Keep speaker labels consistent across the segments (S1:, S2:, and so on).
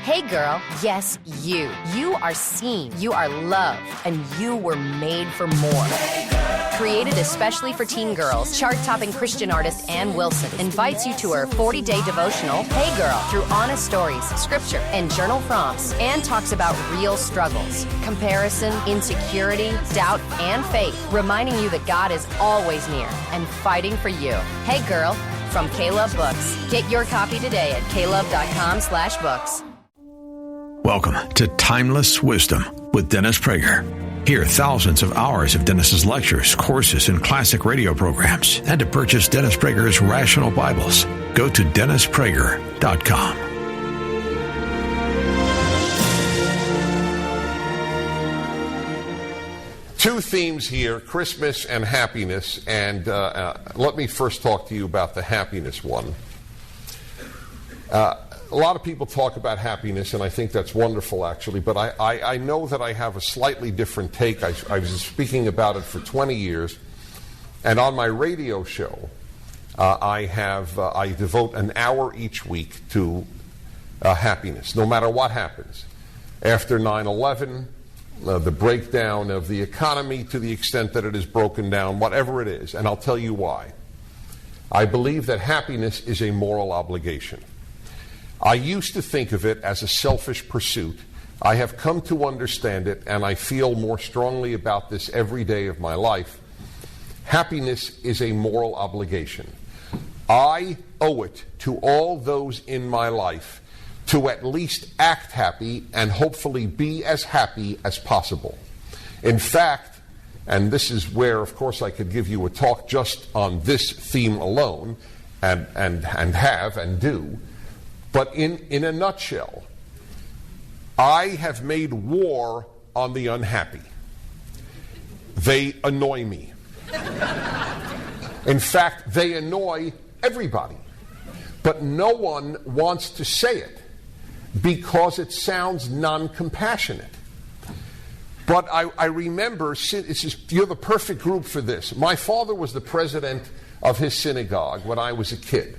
S1: Hey girl, yes, you. You are seen, you are loved, and you were made for more. Created especially for teen girls, chart-topping Christian artist Ann Wilson invites you to her 40-day devotional, Hey Girl, through honest stories, scripture, and journal prompts. Ann talks about real struggles, comparison, insecurity, doubt, and faith, reminding you that God is always near and fighting for you. Hey Girl, from K-Love Books. Get your copy today at klove.com/books.
S2: Welcome to Timeless Wisdom with Dennis Prager. Hear thousands of hours of Dennis's lectures, courses, and classic radio programs. And to purchase Dennis Prager's Rational Bibles, go to DennisPrager.com.
S3: Two themes here, Christmas and happiness, and let me first talk to you about the happiness one. A lot of people talk about happiness, and I think that's wonderful, actually, but I know that I have a slightly different take. I was speaking about it for 20 years, and on my radio show, I devote an hour each week to happiness, no matter what happens. After 9/11, the breakdown of the economy to the extent that it is broken down, whatever it is, and I'll tell you why. I believe that happiness is a moral obligation. I used to think of it as a selfish pursuit. I have come to understand it, and I feel more strongly about this every day of my life. Happiness is a moral obligation. I owe it to all those in my life to at least act happy and hopefully be as happy as possible. In fact, and this is where, of course, I could give you a talk just on this theme alone, and have and do, but in a nutshell, I have made war on the unhappy. They annoy me. In fact, they annoy everybody. But no one wants to say it because it sounds non-compassionate. But I remember, you're the perfect group for this. My father was the president of his synagogue when I was a kid.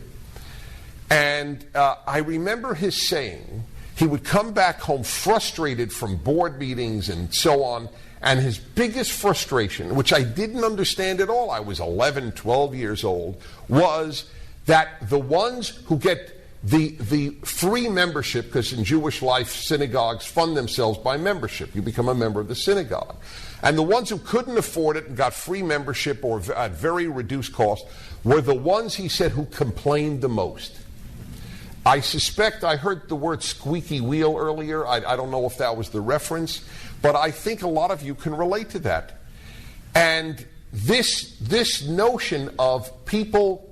S3: And I remember his saying, he would come back home frustrated from board meetings and so on, and his biggest frustration, which I didn't understand at all, I was 11, 12 years old, was that the ones who get the free membership, because in Jewish life, synagogues fund themselves by membership. You become a member of the synagogue. And the ones who couldn't afford it and got free membership or at very reduced cost were the ones, he said, who complained the most. I suspect I heard the word squeaky wheel earlier. I don't know if that was the reference, but I think a lot of you can relate to that. And this notion of people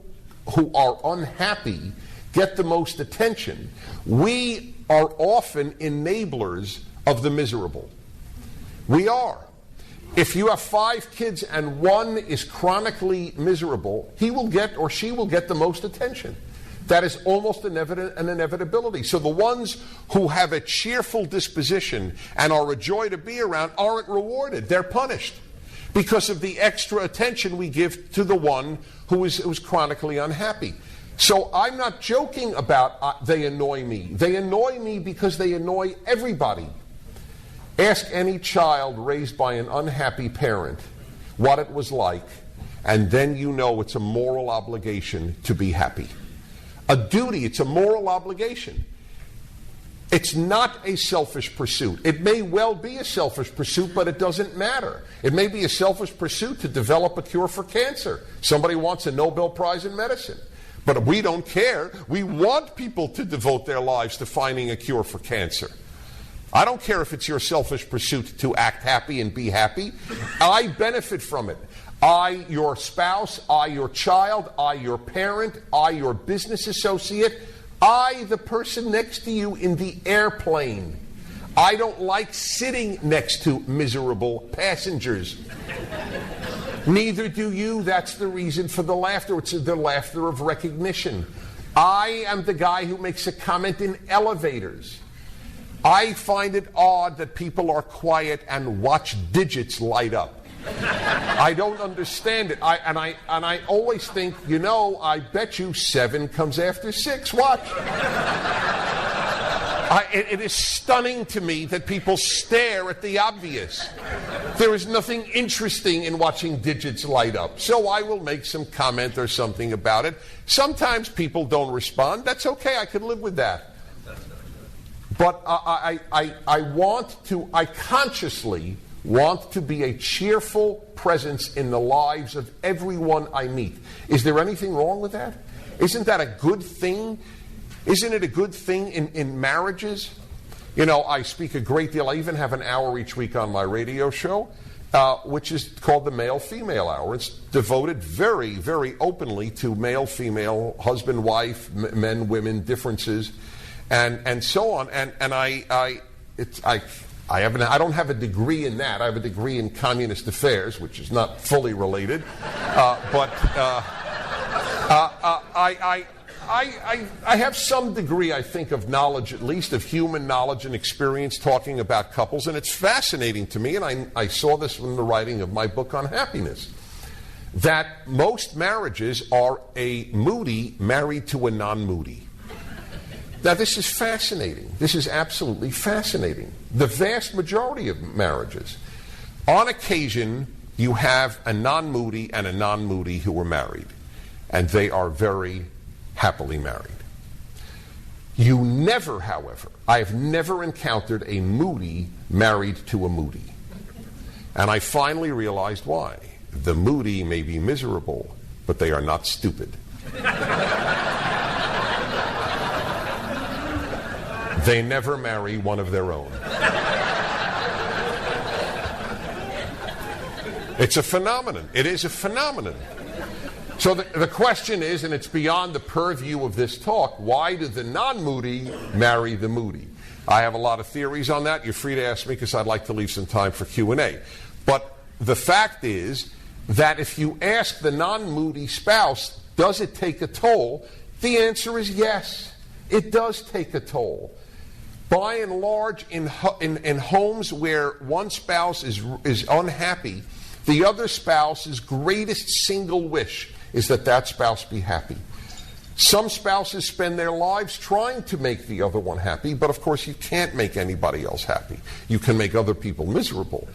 S3: who are unhappy get the most attention. We are often enablers of the miserable. We are. If you have 5 kids and one is chronically miserable, he will get or she will get the most attention. That is almost an inevitability. So the ones who have a cheerful disposition and are a joy to be around aren't rewarded. They're punished because of the extra attention we give to the one who is chronically unhappy. So I'm not joking about they annoy me. They annoy me because they annoy everybody. Ask any child raised by an unhappy parent what it was like, and then you know it's a moral obligation to be happy. A duty, it's a moral obligation. It's not a selfish pursuit. It may well be a selfish pursuit, but it doesn't matter. It may be a selfish pursuit to develop a cure for cancer. Somebody wants a Nobel Prize in medicine. But we don't care. We want people to devote their lives to finding a cure for cancer. I don't care if it's your selfish pursuit to act happy and be happy. I benefit from it. I, your spouse, I, your child, I, your parent, I, your business associate, I, the person next to you in the airplane. I don't like sitting next to miserable passengers. Neither do you. That's the reason for the laughter. It's the laughter of recognition. I am the guy who makes a comment in elevators. I find it odd that people are quiet and watch digits light up. I don't understand it. I always think, I bet you 7 comes after 6. Watch. It is stunning to me that people stare at the obvious. There is nothing interesting in watching digits light up, so I will make some comment or something about it. Sometimes people don't respond. That's okay. I could live with that. But I consciously want to be a cheerful presence in the lives of everyone I meet. Is there anything wrong with that? Isn't that a good thing? Isn't it a good thing in marriages? You know, I speak a great deal. I even have an hour each week on my radio show, which is called the Male-Female Hour. It's devoted very, very openly to male-female, husband-wife, men-women differences, and so on. And I don't have a degree in that. I have a degree in communist affairs, which is not fully related, but I have some degree, I think, of knowledge, at least of human knowledge and experience talking about couples, and it's fascinating to me, and I saw this from the writing of my book on happiness, that most marriages are a moody married to a non-moody. Now, this is fascinating. This is absolutely fascinating. The vast majority of marriages, on occasion, you have a non-moody and a non-moody who are married, and they are very happily married. You never, however, I have never encountered a moody married to a moody. And I finally realized why. The moody may be miserable, but they are not stupid. They never marry one of their own. It's a phenomenon. It is a phenomenon. So the question is, and it's beyond the purview of this talk, why do the non-moody marry the moody? I have a lot of theories on that. You're free to ask me because I'd like to leave some time for Q&A. But the fact is that if you ask the non-moody spouse, does it take a toll? The answer is yes. It does take a toll. By and large, in homes where one spouse is unhappy, the other spouse's greatest single wish is that spouse be happy. Some spouses spend their lives trying to make the other one happy, but of course you can't make anybody else happy. You can make other people miserable,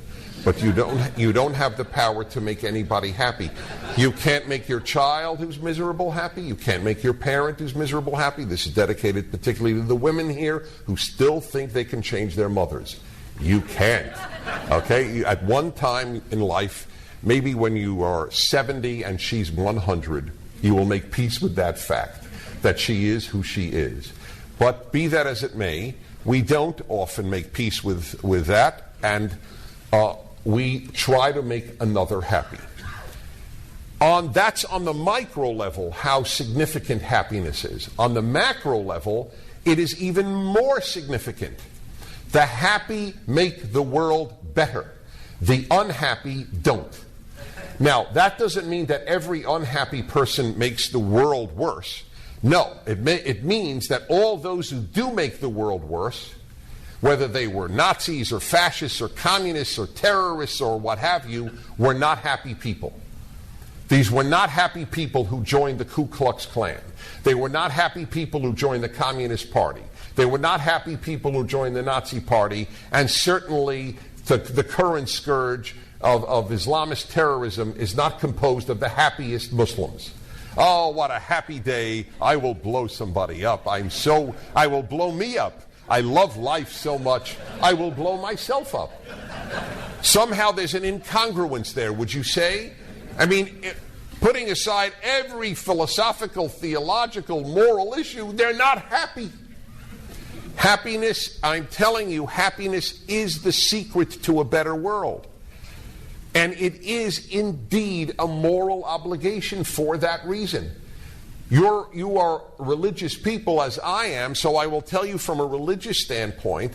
S3: but you don't have the power to make anybody happy. You can't make your child who's miserable happy. You can't make your parent who's miserable happy. This is dedicated particularly to the women here who still think they can change their mothers. You can't. Okay? At one time in life, maybe when you are 70 and she's 100, you will make peace with that fact, that she is who she is. But be that as it may, we don't often make peace with that, and we try to make another happy. That's on the micro level how significant happiness is. On the macro level, it is even more significant. The happy make the world better. The unhappy don't. Now, that doesn't mean that every unhappy person makes the world worse. No, it means that all those who do make the world worse, whether they were Nazis or fascists or communists or terrorists or what have you, were not happy people. These were not happy people who joined the Ku Klux Klan. They were not happy people who joined the Communist Party. They were not happy people who joined the Nazi Party, and certainly the current scourge of Islamist terrorism is not composed of the happiest Muslims. Oh, what a happy day. I will blow somebody up. I will blow me up. I love life so much, I will blow myself up. Somehow there's an incongruence there, would you say? I mean, putting aside every philosophical, theological, moral issue, they're not happy. Happiness, I'm telling you, happiness is the secret to a better world. And it is indeed a moral obligation for that reason. You are religious people as I am, so I will tell you from a religious standpoint,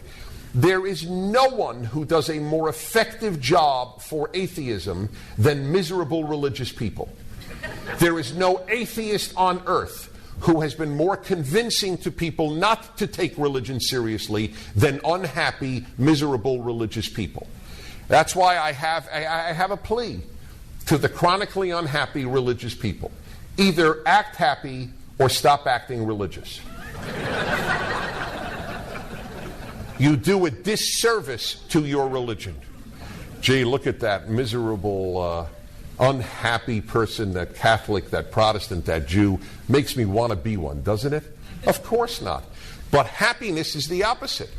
S3: there is no one who does a more effective job for atheism than miserable religious people. There is no atheist on earth who has been more convincing to people not to take religion seriously than unhappy, miserable religious people. That's why I have a plea to the chronically unhappy religious people. Either act happy or stop acting religious. You do a disservice to your religion. Gee, look at that miserable, unhappy person, that Catholic, that Protestant, that Jew. Makes me want to be one, doesn't it? Of course not. But happiness is the opposite.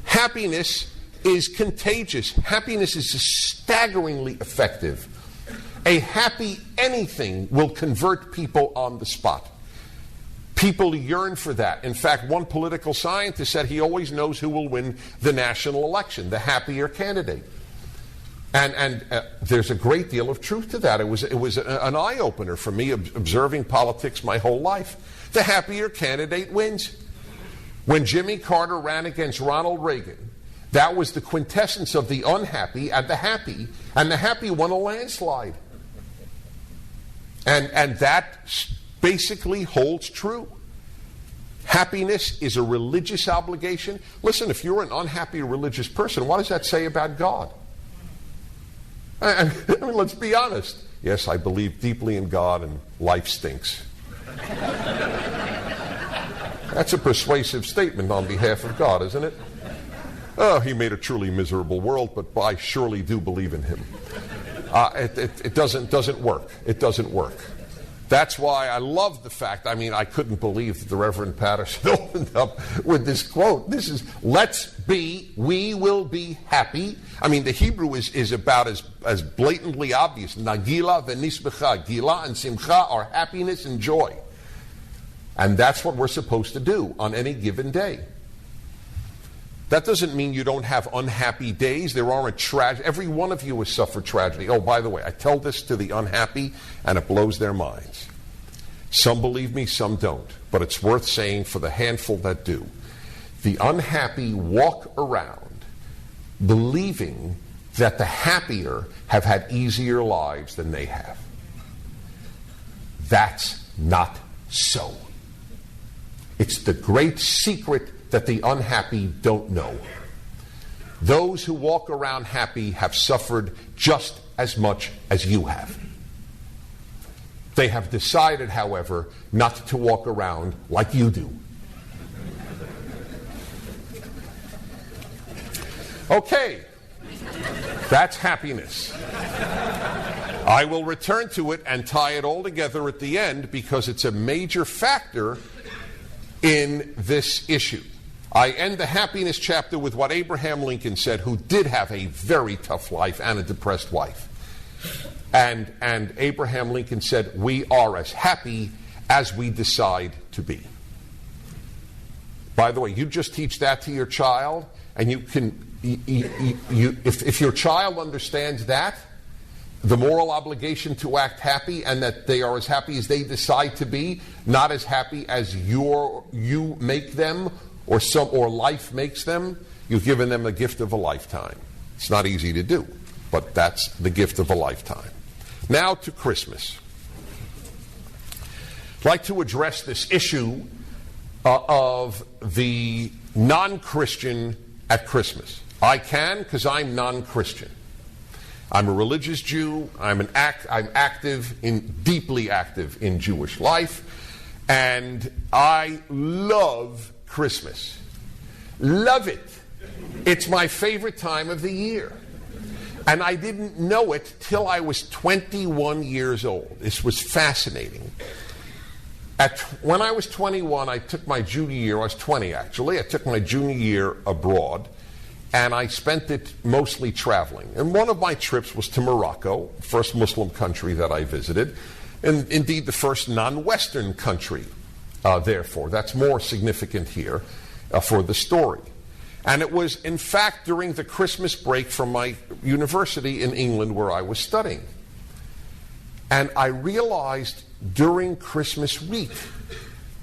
S3: Happiness is contagious. Happiness is staggeringly effective. A happy anything will convert people on the spot. People yearn for that. In fact, one political scientist said he always knows who will win the national election, the happier candidate. And there's a great deal of truth to that. It was an eye-opener for me, observing politics my whole life. The happier candidate wins. When Jimmy Carter ran against Ronald Reagan, that was the quintessence of the unhappy and the happy won a landslide. And that basically holds true. Happiness is a religious obligation. Listen, if you're an unhappy religious person, what does that say about God? I mean, let's be honest. Yes, I believe deeply in God and life stinks. That's a persuasive statement on behalf of God, isn't it? Oh, he made a truly miserable world, but I surely do believe in him. It doesn't work. It doesn't work. That's why I love the fact, I couldn't believe that the Reverend Patterson opened up with this quote. This is, we will be happy. The Hebrew is about as blatantly obvious. Nagila v'nisbecha. Gila and simcha are happiness and joy. And that's what we're supposed to do on any given day. That doesn't mean you don't have unhappy days. There are every one of you has suffered tragedy. Oh, by the way, I tell this to the unhappy, and it blows their minds. Some believe me, some don't. But it's worth saying for the handful that do. The unhappy walk around believing that the happier have had easier lives than they have. That's not so. It's the great secret that the unhappy don't know. Those who walk around happy have suffered just as much as you have. They have decided, however, not to walk around like you do. Okay, that's happiness. I will return to it and tie it all together at the end because it's a major factor in this issue. I end the happiness chapter with what Abraham Lincoln said, who did have a very tough life and a depressed wife. And Abraham Lincoln said, we are as happy as we decide to be. By the way, you just teach that to your child, and if your child understands that, the moral obligation to act happy, and that they are as happy as they decide to be, not as happy as you make them, or life makes them, you've given them the gift of a lifetime. It's not easy to do, but that's the gift of a lifetime. Now to Christmas. I'd like to address this issue of the non-Christian at Christmas. I can because I'm non-Christian. I'm a religious Jew. I'm deeply active in Jewish life, and I love Christmas. Love it. It's my favorite time of the year. And I didn't know it till I was 21 years old. This was fascinating. When I was 21, I took my junior year. I was 20, actually. I took my junior year abroad, and I spent it mostly traveling. And one of my trips was to Morocco, first Muslim country that I visited, and indeed the first non-Western country. Therefore, that's more significant here for the story. And it was, in fact, during the Christmas break from my university in England where I was studying. And I realized during Christmas week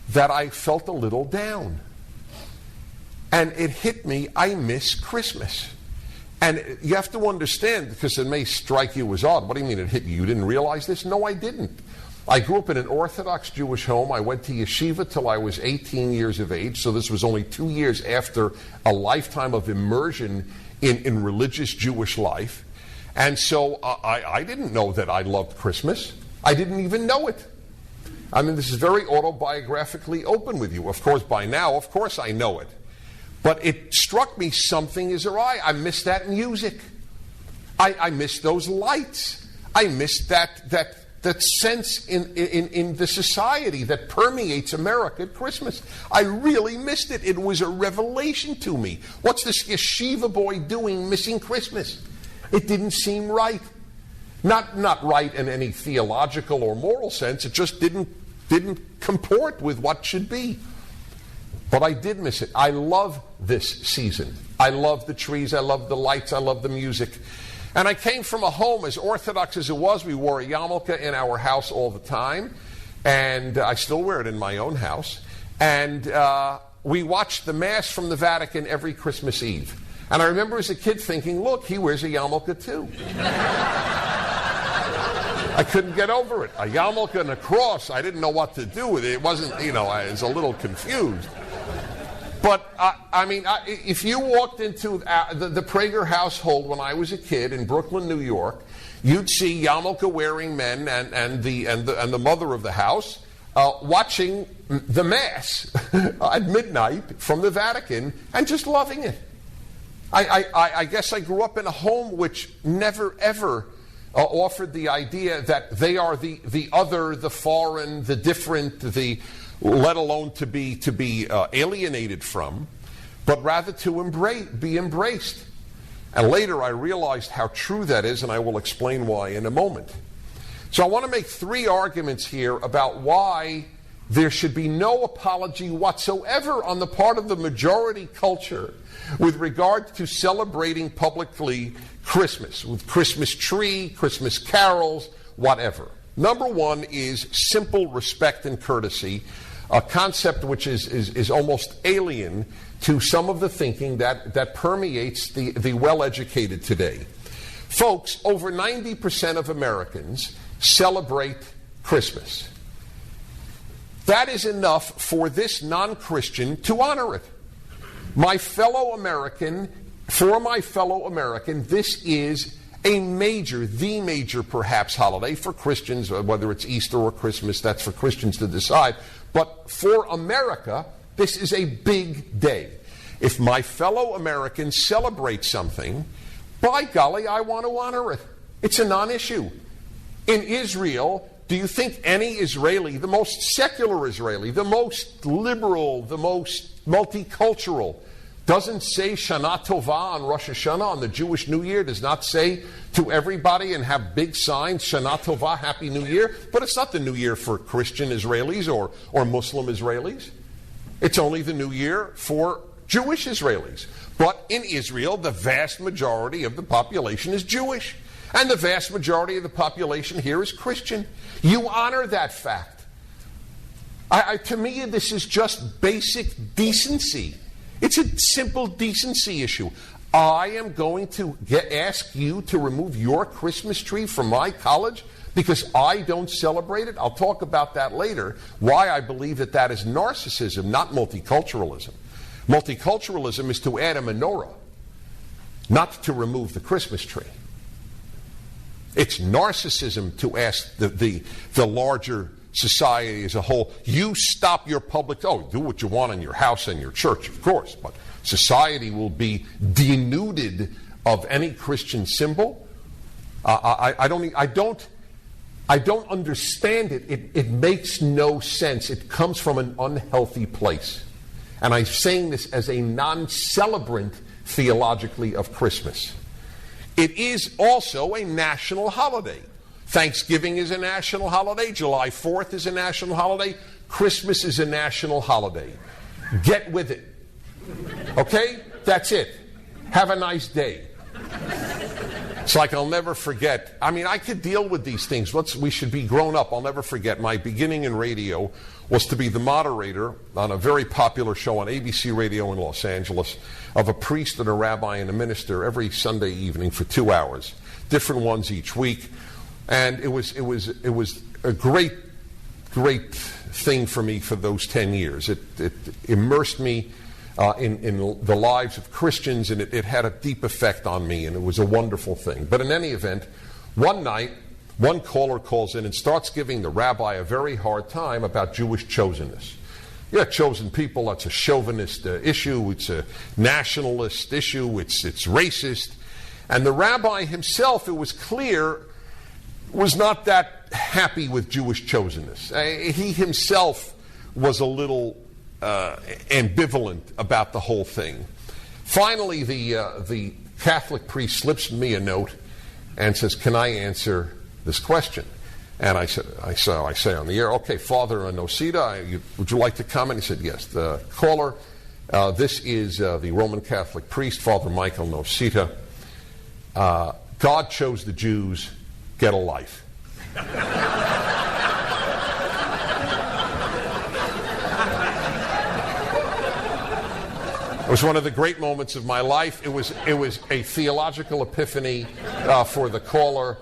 S3: that I felt a little down. And it hit me, I miss Christmas. And you have to understand, because it may strike you as odd. What do you mean it hit you? You didn't realize this? No, I didn't. I grew up in an Orthodox Jewish home. I went to yeshiva till I was 18 years of age, so this was only 2 years after a lifetime of immersion in religious Jewish life. And so I didn't know that I loved Christmas. I didn't even know it. This is very autobiographically open with you. Of course, by now, I know it. But it struck me something is awry. I missed that music. I missed those lights. I missed that sense in the society that permeates America at Christmas. I really missed it. It was a revelation to me. What's this yeshiva boy doing missing Christmas? It didn't seem right. Not right in any theological or moral sense. It just didn't comport with what should be. But I did miss it. I love this season. I love the trees. I love the lights. I love the music. And I came from a home, as Orthodox as it was, we wore a yarmulke in our house all the time. And I still wear it in my own house. And we watched the Mass from the Vatican every Christmas Eve. And I remember as a kid thinking, look, he wears a yarmulke too. I couldn't get over it. A yarmulke and a cross, I didn't know what to do with it. It wasn't, I was a little confused. But, if you walked into the Prager household when I was a kid in Brooklyn, New York, you'd see yarmulke-wearing men and the mother of the house watching the Mass at midnight from the Vatican and just loving it. I guess I grew up in a home which never, ever offered the idea that they are the other, the foreign, the different, let alone to be alienated from, but rather to be embraced. And later I realized how true that is, and I will explain why in a moment. So I want to make 3 arguments here about why there should be no apology whatsoever on the part of the majority culture with regard to celebrating publicly Christmas, with Christmas tree, Christmas carols, whatever. Number 1 is simple respect and courtesy, a concept which is almost alien to some of the thinking that permeates the well-educated today. Folks, over 90% of Americans celebrate Christmas. That is enough for this non-Christian to honor it. For my fellow American, this is the major perhaps holiday for Christians, whether it's Easter or Christmas, that's for Christians to decide. But for America, this is a big day. If my fellow Americans celebrate something, by golly, I want to honor it. It's a non-issue. In Israel, do you think any Israeli, the most secular Israeli, the most liberal, the most multicultural, doesn't say Shana Tova on Rosh Hashanah, on the Jewish New Year, does not say to everybody and have big signs, Shana Tova, Happy New Year? But it's not the New Year for Christian Israelis or Muslim Israelis. It's only the New Year for Jewish Israelis. But in Israel, the vast majority of the population is Jewish. And the vast majority of the population here is Christian. You honor that fact. To me, this is just basic decency. It's a simple decency issue. I am going to ask you to remove your Christmas tree from my college because I don't celebrate it. I'll talk about that later, why I believe that is narcissism, not multiculturalism. Multiculturalism is to add a menorah, not to remove the Christmas tree. It's narcissism to ask the larger society as a whole, you stop your public, do what you want in your house and your church, of course, but society will be denuded of any Christian symbol. I don't understand it. It makes no sense. It comes from an unhealthy place. And I'm saying this as a non-celebrant theologically of Christmas. It is also a national holiday. Thanksgiving is a national holiday. July 4th is a national holiday. Christmas is a national holiday. Get with it. Okay? That's it. Have a nice day. It's like I'll never forget. I could deal with these things. We should be grown up. I'll never forget. My beginning in radio was to be the moderator on a very popular show on ABC Radio in Los Angeles of a priest and a rabbi and a minister every Sunday evening for 2 hours. Different ones each week. And it was a great thing for me for those 10 years. It immersed me in the lives of Christians, and it had a deep effect on me, and it was a wonderful thing. But in any event, one night, one caller calls in and starts giving the rabbi a very hard time about Jewish chosenness. Yeah, chosen people, that's a chauvinist issue. It's a nationalist issue. It's racist. And the rabbi himself, it was clear, was not that happy with Jewish chosenness. He himself was a little ambivalent about the whole thing. Finally, the Catholic priest slips me a note and says, "Can I answer this question?" And I say on the air, "Okay, Father Nosita, would you like to comment?" He said, "Yes." The caller, this is the Roman Catholic priest, Father Michael Nosita. God chose the Jews. Get a life. It was one of the great moments of my life. It was a theological epiphany for the caller.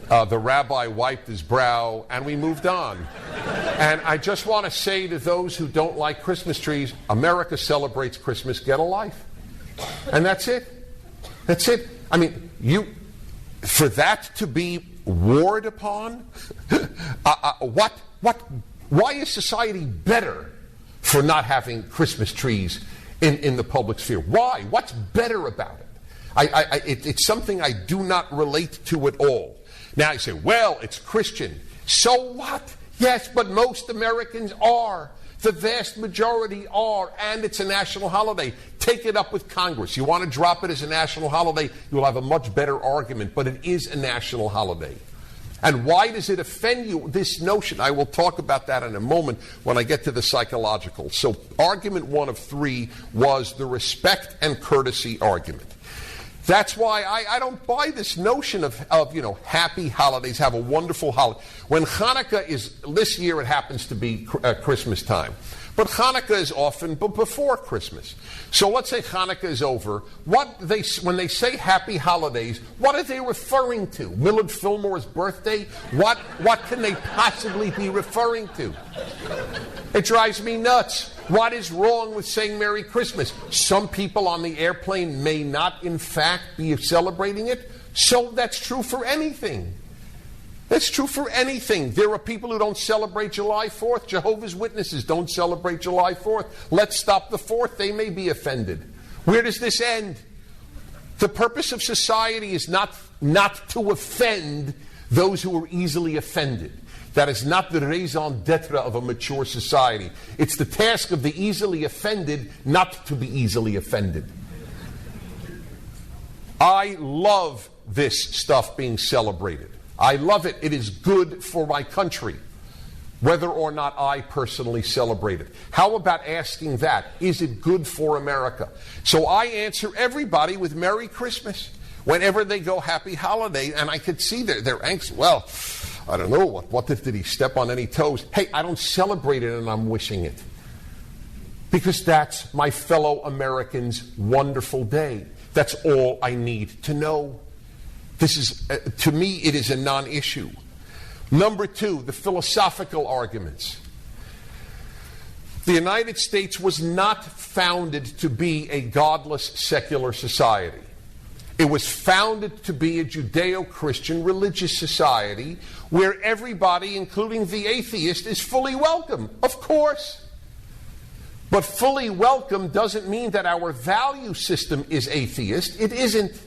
S3: The rabbi wiped his brow, and we moved on. And I just want to say to those who don't like Christmas trees, America celebrates Christmas. Get a life. And that's it. That's it. I mean, for that to be warred upon, why is society better for not having Christmas trees in the public sphere? Why? What's better about it? It's something I do not relate to at all. Now you say, well, it's Christian. So what? Yes, but most Americans are. The vast majority are, and it's a national holiday. Take it up with Congress. You want to drop it as a national holiday, you'll have a much better argument, but it is a national holiday. And why does it offend you, this notion? I will talk about that in a moment when I get to the psychological. So argument 1 of 3 was the respect and courtesy argument. That's why I don't buy this notion of happy holidays, have a wonderful holiday. When Hanukkah is, this year it happens to be Christmas time. But Hanukkah is often before Christmas. So let's say Hanukkah is over. When they say happy holidays, what are they referring to? Millard Fillmore's birthday? What can they possibly be referring to? It drives me nuts. What is wrong with saying Merry Christmas? Some people on the airplane may not, in fact, be celebrating it. So that's true for anything. That's true for anything. There are people who don't celebrate July 4th. Jehovah's Witnesses don't celebrate July 4th. Let's stop the 4th. They may be offended. Where does this end? The purpose of society is not to offend those who are easily offended. That is not the raison d'etre of a mature society. It's the task of the easily offended not to be easily offended. I love this stuff being celebrated. I love it. It is good for my country, whether or not I personally celebrate it. How about asking that? Is it good for America? So I answer everybody with Merry Christmas. Whenever they go happy holiday, and I could see their angst. Well, I don't know, what did he step on any toes? Hey, I don't celebrate it and I'm wishing it. Because that's my fellow Americans' wonderful day. That's all I need to know. This is, to me, it is a non-issue. Number 2, the philosophical arguments. The United States was not founded to be a godless secular society. It was founded to be a Judeo-Christian religious society where everybody, including the atheist, is fully welcome. Of course. But fully welcome doesn't mean that our value system is atheist. It isn't.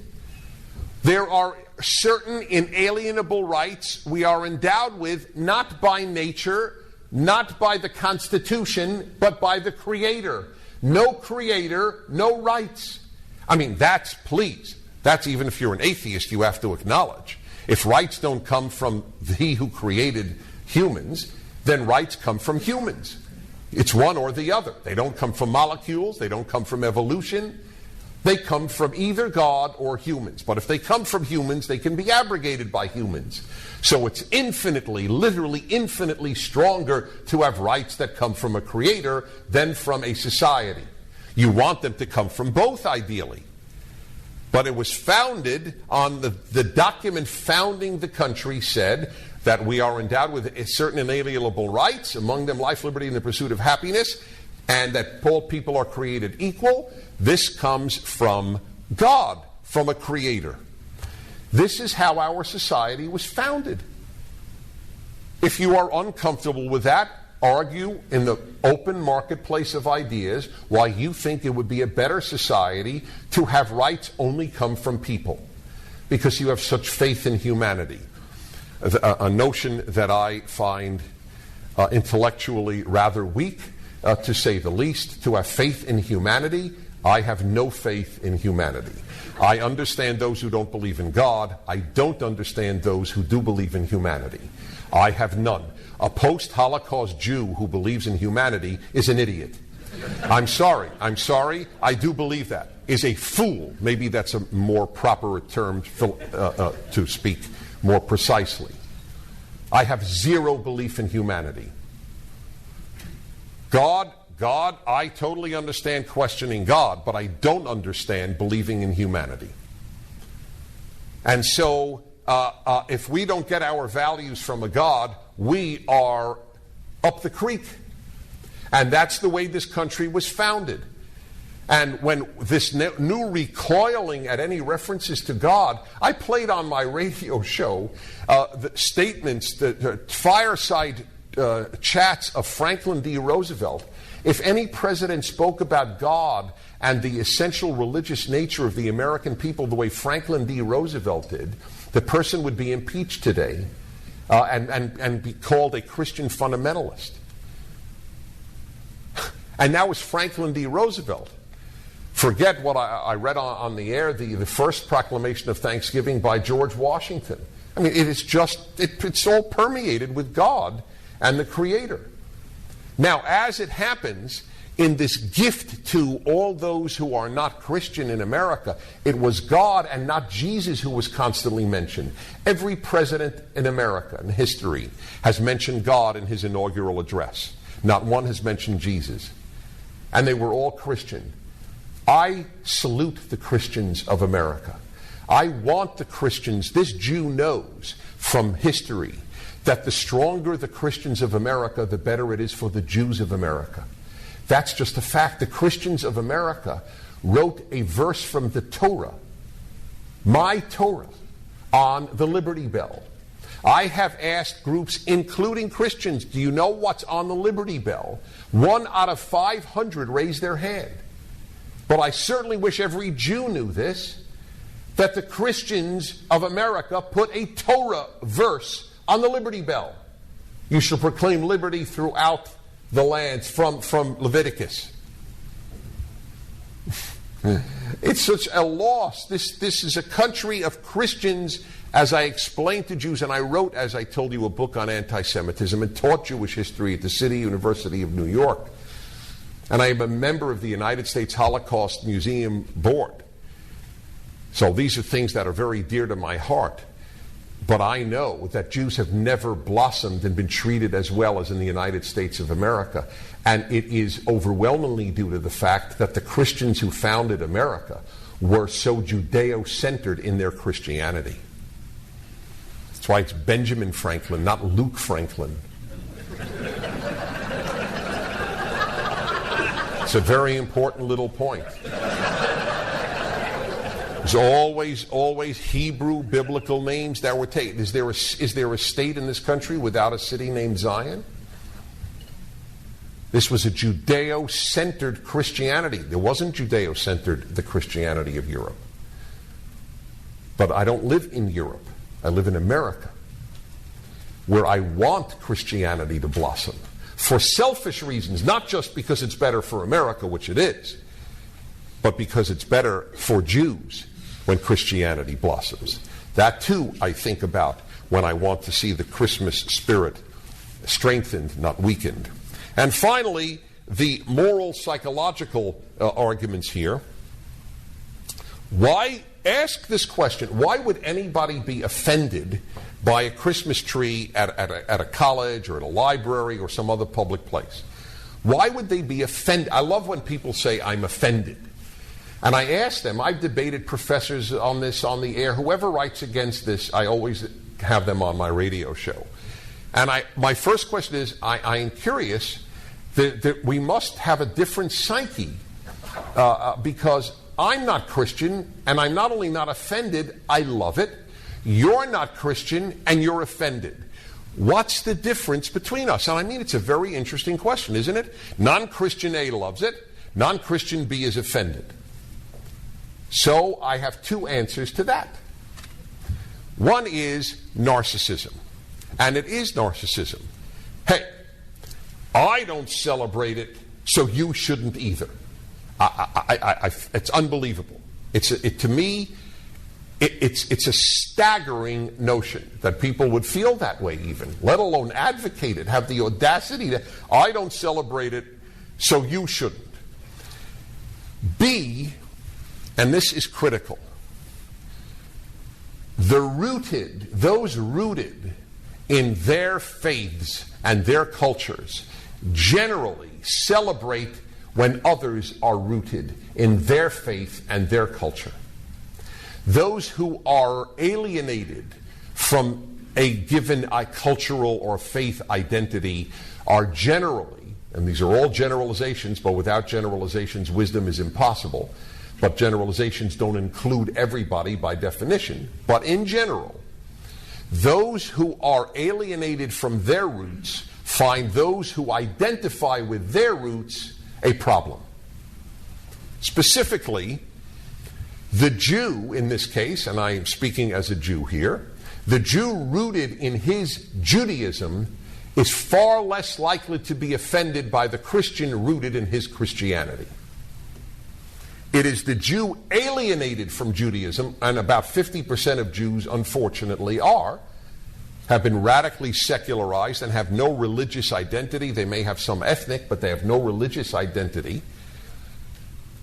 S3: There are certain inalienable rights we are endowed with, not by nature, not by the Constitution, but by the Creator. No Creator, no rights. I mean, that's even if you're an atheist, you have to acknowledge. If rights don't come from He who created humans, then rights come from humans. It's one or the other. They don't come from molecules. They don't come from evolution. They come from either God or humans. But if they come from humans, they can be abrogated by humans. So it's infinitely, literally infinitely stronger to have rights that come from a creator than from a society. You want them to come from both, ideally. But it was founded on the document founding the country said that we are endowed with certain inalienable rights, among them life, liberty, and the pursuit of happiness, and that all people are created equal. This comes from God, from a creator. This is how our society was founded. If you are uncomfortable with that, argue in the open marketplace of ideas why you think it would be a better society to have rights only come from people, because you have such faith in humanity. A notion that I find intellectually rather weak, to say the least. To have faith in humanity, I have no faith in humanity. I understand those who don't believe in God. I don't understand those who do believe in humanity. I have none. A post-Holocaust Jew who believes in humanity is an idiot. I'm sorry. I do believe that. Is a fool. Maybe that's a more proper term to speak more precisely. I have zero belief in humanity. God, I totally understand questioning God, but I don't understand believing in humanity. And so, if we don't get our values from a God, we are up the creek. And that's the way this country was founded. And when this new recoiling at any references to God, I played on my radio show the statements, the fireside chats of Franklin D. Roosevelt. If any president spoke about God and the essential religious nature of the American people the way Franklin D. Roosevelt did, the person would be impeached today and be called a Christian fundamentalist. And that was Franklin D. Roosevelt. Forget what I read on the air, the first proclamation of Thanksgiving by George Washington. I mean, it is just, it's all permeated with God and the Creator. Now, as it happens, in this gift to all those who are not Christian in America, it was God and not Jesus who was constantly mentioned. Every president in America in history has mentioned God in his inaugural address. Not one has mentioned Jesus. And they were all Christian. I salute the Christians of America. I want the Christians, this Jew knows from history, that the stronger the Christians of America, the better it is for the Jews of America. That's just a fact. The Christians of America wrote a verse from the Torah, my Torah, on the Liberty Bell. I have asked groups, including Christians, do you know what's on the Liberty Bell? 1 out of 500 raised their hand. But I certainly wish every Jew knew this, that the Christians of America put a Torah verse on the Liberty Bell. You shall proclaim liberty throughout the lands, from Leviticus. It's such a loss. This is a country of Christians, as I explained to Jews, and I wrote, as I told you, a book on anti-Semitism and taught Jewish history at the City University of New York. And I am a member of the United States Holocaust Museum Board. So these are things that are very dear to my heart. But I know that Jews have never blossomed and been treated as well as in the United States of America. And it is overwhelmingly due to the fact that the Christians who founded America were so Judeo-centered in their Christianity. That's why it's Benjamin Franklin, not Luke Franklin. It's a very important little point. There's always Hebrew biblical names that were taken. Is there a state in this country without a city named Zion? This was a Judeo-centered Christianity. There wasn't Judeo-centered the Christianity of Europe. But I don't live in Europe. I live in America, where I want Christianity to blossom for selfish reasons, not just because it's better for America, which it is, but because it's better for Jews when Christianity blossoms. That too I think about when I want to see the Christmas spirit strengthened, not weakened. And finally, the moral psychological arguments here. Ask this question: why would anybody be offended by a Christmas tree at a college or at a library or some other public place? Why would they be offended? I love when people say, I'm offended. And I ask them, I've debated professors on this on the air. Whoever writes against this, I always have them on my radio show. And my first question is, I am curious that we must have a different psyche because I'm not Christian, and I'm not only not offended, I love it. You're not Christian, and you're offended. What's the difference between us? And I mean, it's a very interesting question, isn't it? Non-Christian A loves it. Non-Christian B is offended. So I have two answers to that. One is narcissism. And it is narcissism. Hey, I don't celebrate it, so you shouldn't either. It's unbelievable. To me, it's a staggering notion that people would feel that way even, let alone advocate it, have the audacity to, I don't celebrate it, so you shouldn't. B, and this is critical, those rooted in their faiths and their cultures generally celebrate when others are rooted in their faith and their culture. Those who are alienated from a given cultural or faith identity are generally, and these are all generalizations, but without generalizations, wisdom is impossible. But generalizations don't include everybody by definition. But in general, those who are alienated from their roots find those who identify with their roots a problem. Specifically, the Jew in this case, and I am speaking as a Jew here, the Jew rooted in his Judaism is far less likely to be offended by the Christian rooted in his Christianity. It is the Jew alienated from Judaism, and about 50% of Jews, unfortunately, have been radically secularized and have no religious identity. They may have some ethnic, but they have no religious identity.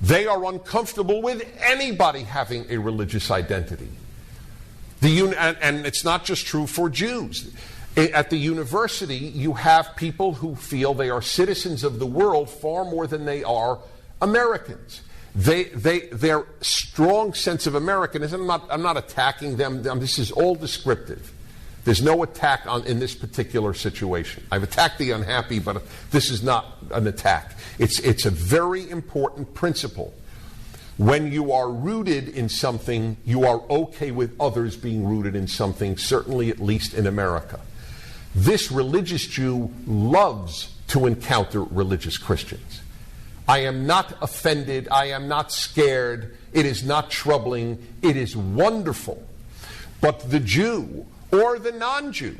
S3: They are uncomfortable with anybody having a religious identity. And it's not just true for Jews. At the university, you have people who feel they are citizens of the world far more than they are Americans. Their strong sense of Americanism, I'm not attacking them. This is all descriptive. There's no attack in this particular situation. I've attacked the unhappy, but this is not an attack. It's a very important principle. When you are rooted in something, you are okay with others being rooted in something, certainly at least in America. This religious Jew loves to encounter religious Christians. I am not offended. I am not scared. It is not troubling. It is wonderful. But the Jew or the non-Jew,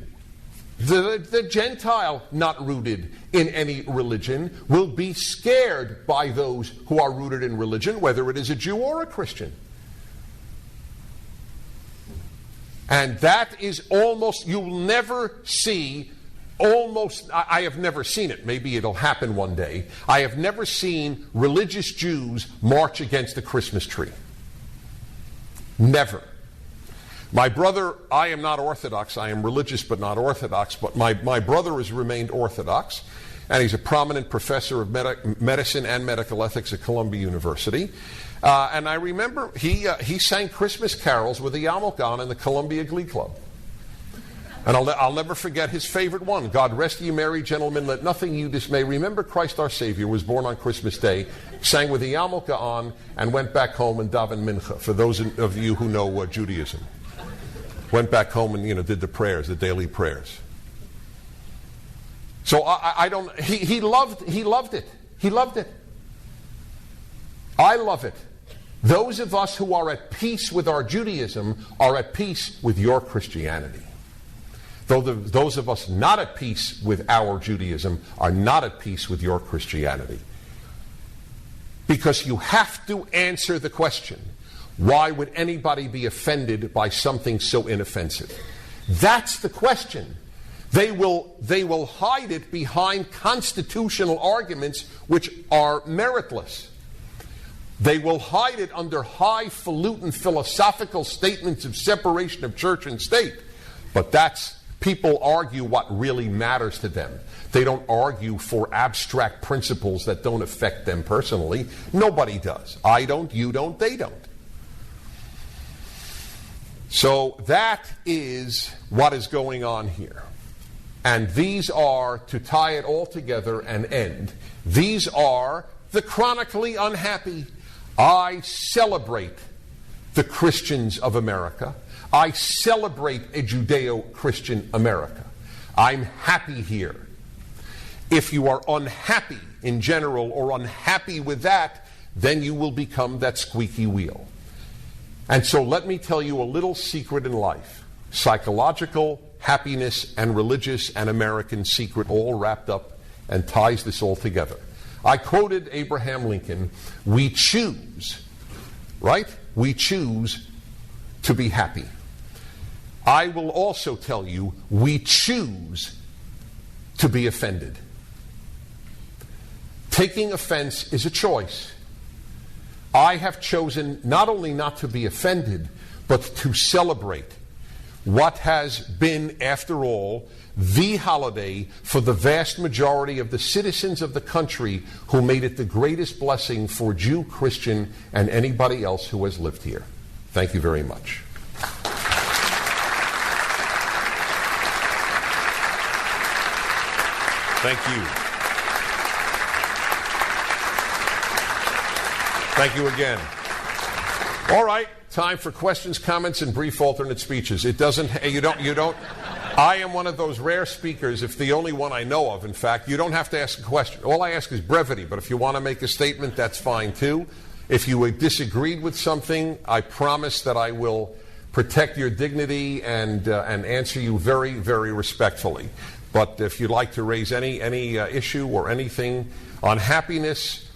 S3: the Gentile not rooted in any religion, will be scared by those who are rooted in religion, whether it is a Jew or a Christian. And that is almost, you'll never see, I have never seen it. Maybe it'll happen one day. I have never seen religious Jews march against a Christmas tree. Never. My brother, I am not Orthodox. I am religious but not Orthodox. But my brother has remained Orthodox, and he's a prominent professor of medicine and medical ethics at Columbia University. And I remember he sang Christmas carols with the yarmulke on in the Columbia Glee Club. And I'll never forget his favorite one. God rest ye merry gentlemen, let nothing you dismay. Remember Christ our Savior was born on Christmas Day, sang with the yarmulke on, and went back home and davened mincha, for those of you who know Judaism. Went back home and did the prayers, the daily prayers. So I don't. He loved it. He loved it. I love it. Those of us who are at peace with our Judaism are at peace with your Christianity. Those of us not at peace with our Judaism are not at peace with your Christianity. Because you have to answer the question, why would anybody be offended by something so inoffensive? That's the question. They will hide it behind constitutional arguments which are meritless. They will hide it under highfalutin philosophical statements of separation of church and state. But people argue what really matters to them. They don't argue for abstract principles that don't affect them personally. Nobody does. I don't, you don't, they don't. So that is what is going on here. And these are, to tie it all together and end, these are the chronically unhappy. I celebrate the Christians of America. I celebrate a Judeo-Christian America. I'm happy here. If you are unhappy in general or unhappy with that, then you will become that squeaky wheel. And so let me tell you a little secret in life. Psychological, happiness, and religious and American secret all wrapped up and ties this all together. I quoted Abraham Lincoln, we choose, right? We choose to be happy. I will also tell you, we choose to be offended. Taking offense is a choice. I have chosen not only not to be offended, but to celebrate what has been, after all, the holiday for the vast majority of the citizens of the country who made it the greatest blessing for Jew, Christian, and anybody else who has lived here. Thank you very much. Thank you. Thank you again. All right, time for questions, comments, and brief alternate speeches. You don't. I am one of those rare speakers, if the only one I know of, in fact, you don't have to ask a question. All I ask is brevity, but if you want to make a statement, that's fine too. If you disagreed with something, I promise that I will protect your dignity and answer you very, very respectfully. But if you'd like to raise any issue or anything on happiness,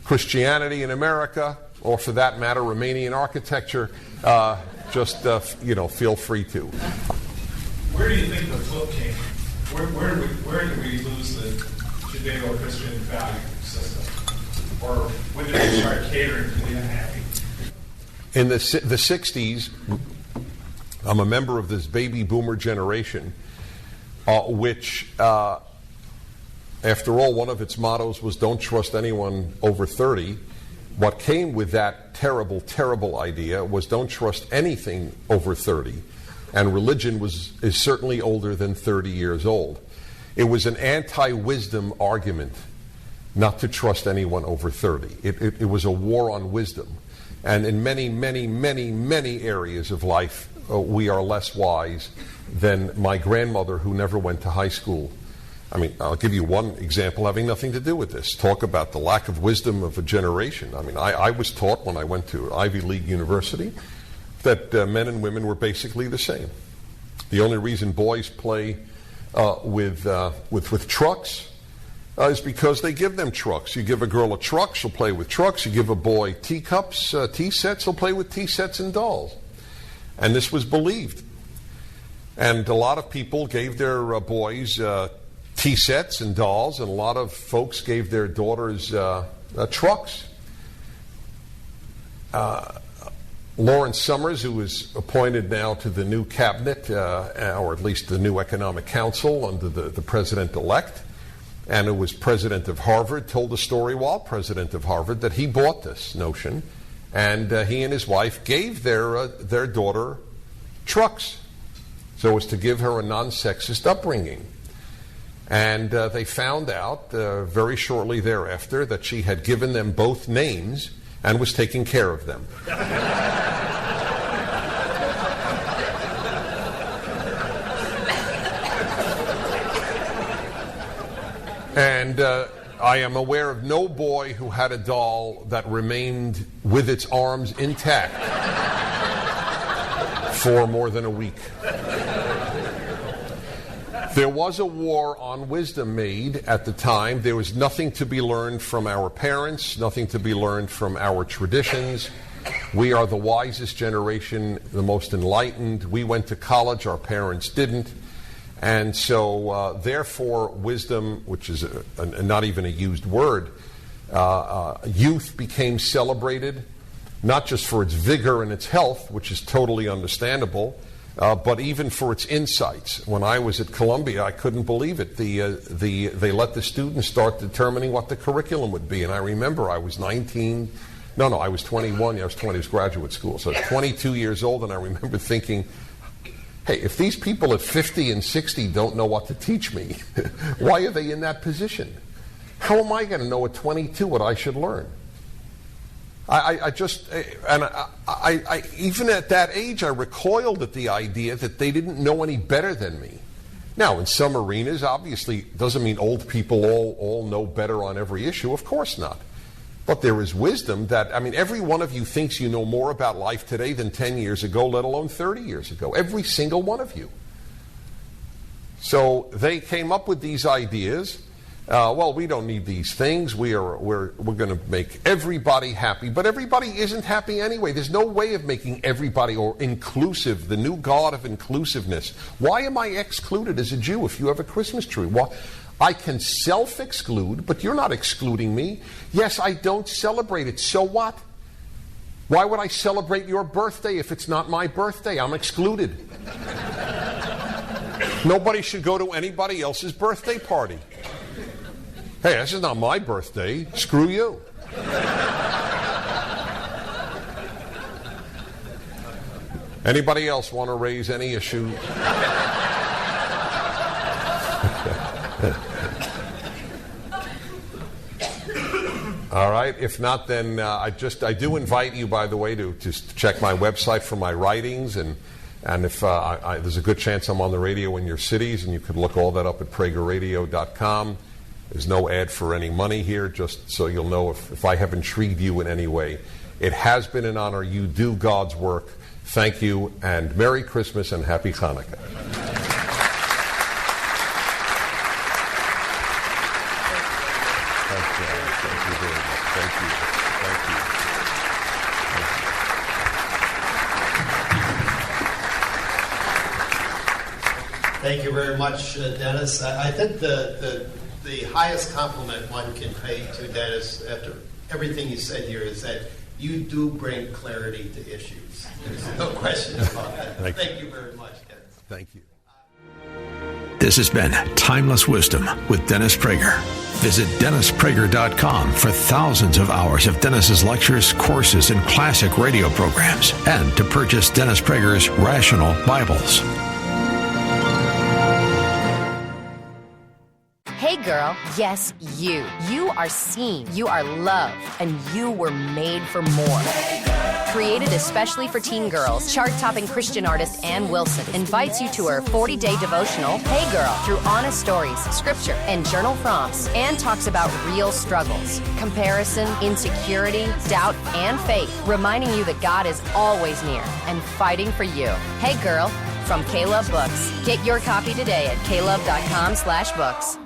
S3: Christianity in America, or for that matter, Romanian architecture, just feel free to.
S4: Where do you think the flip came? Where did we lose the Judeo-Christian value system? Or when did we start catering to the unhappy?
S3: In the 60s, I'm a member of this baby boomer generation, which, after all, one of its mottos was don't trust anyone over 30. What came with that terrible, terrible idea was don't trust anything over 30. And religion is certainly older than 30 years old. It was an anti-wisdom argument not to trust anyone over 30. It was a war on wisdom. And in many, many, many, many areas of life, we are less wise than my grandmother, who never went to high school. I mean, I'll give you one example having nothing to do with this. Talk about the lack of wisdom of a generation. I mean, I was taught when I went to Ivy League University that men and women were basically the same. The only reason boys play with trucks is because they give them trucks. You give a girl a truck, she'll play with trucks. You give a boy teacups, tea sets, he'll play with tea sets and dolls. And this was believed. And a lot of people gave their boys tea sets and dolls, and a lot of folks gave their daughters trucks. Lawrence Summers, who is appointed now to the new cabinet, or at least the new economic council under the president-elect, and who was president of Harvard, told a story while president of Harvard that he bought this notion, and he and his wife gave their daughter trucks so as to give her a non-sexist upbringing. And they found out very shortly thereafter that she had given them both names and was taking care of them. And I am aware of no boy who had a doll that remained with its arms intact for more than a week. There was a war on wisdom made at the time. There was nothing to be learned from our parents, nothing to be learned from our traditions. We are the wisest generation, the most enlightened. We went to college, our parents didn't. And so, therefore, wisdom, which is not even a used word, youth became celebrated, not just for its vigor and its health, which is totally understandable, but even for its insights. When I was at Columbia, I couldn't believe it. They let the students start determining what the curriculum would be. And I remember I was 19. No, I was 21. I was 20. It was graduate school. So I was 22 years old, and I remember thinking, hey, if these people at 50 and 60 don't know what to teach me, why are they in that position? How am I going to know at 22 what I should learn? I even at that age, I recoiled at the idea that they didn't know any better than me. Now, in some arenas, obviously, doesn't mean old people all know better on every issue. Of course not. But there is wisdom that, every one of you thinks you know more about life today than 10 years ago, let alone 30 years ago. Every single one of you. So they came up with these ideas. We don't need these things. We're going to make everybody happy. But everybody isn't happy anyway. There's no way of making everybody or inclusive, the new God of inclusiveness. Why am I excluded as a Jew if you have a Christmas tree? Well, I can self-exclude, but you're not excluding me. Yes, I don't celebrate it. So what? Why would I celebrate your birthday if it's not my birthday? I'm excluded. Nobody should go to anybody else's birthday party. Hey, this is not my birthday. Screw you. Anybody else want to raise any issue? All right. If not, then I do invite you, by the way, to check my website for my writings, and if there's a good chance I'm on the radio in your cities, and you could look all that up at pragerradio.com. There's no ad for any money here, just so you'll know if I have intrigued you in any way. It has been an honor. You do God's work. Thank you, and Merry Christmas and Happy Hanukkah.
S5: Thank you very much, Dennis. I think the highest compliment one can pay to Dennis after everything you said here is that you do bring clarity to issues. There's no question about that. Thank you very much, Dennis.
S3: Thank you.
S2: This has been Timeless Wisdom with Dennis Prager. Visit DennisPrager.com for thousands of hours of Dennis's lectures, courses, and classic radio programs, and to purchase Dennis Prager's Rational Bibles.
S1: Hey girl, yes, you. You are seen, you are loved, and you were made for more. Created especially for teen girls, chart-topping Christian artist Ann Wilson invites you to her 40-day devotional, Hey Girl, through honest stories, scripture, and journal prompts. Ann talks about real struggles, comparison, insecurity, doubt, and faith, reminding you that God is always near and fighting for you. Hey Girl, from K-Love Books. Get your copy today at klove.com/books.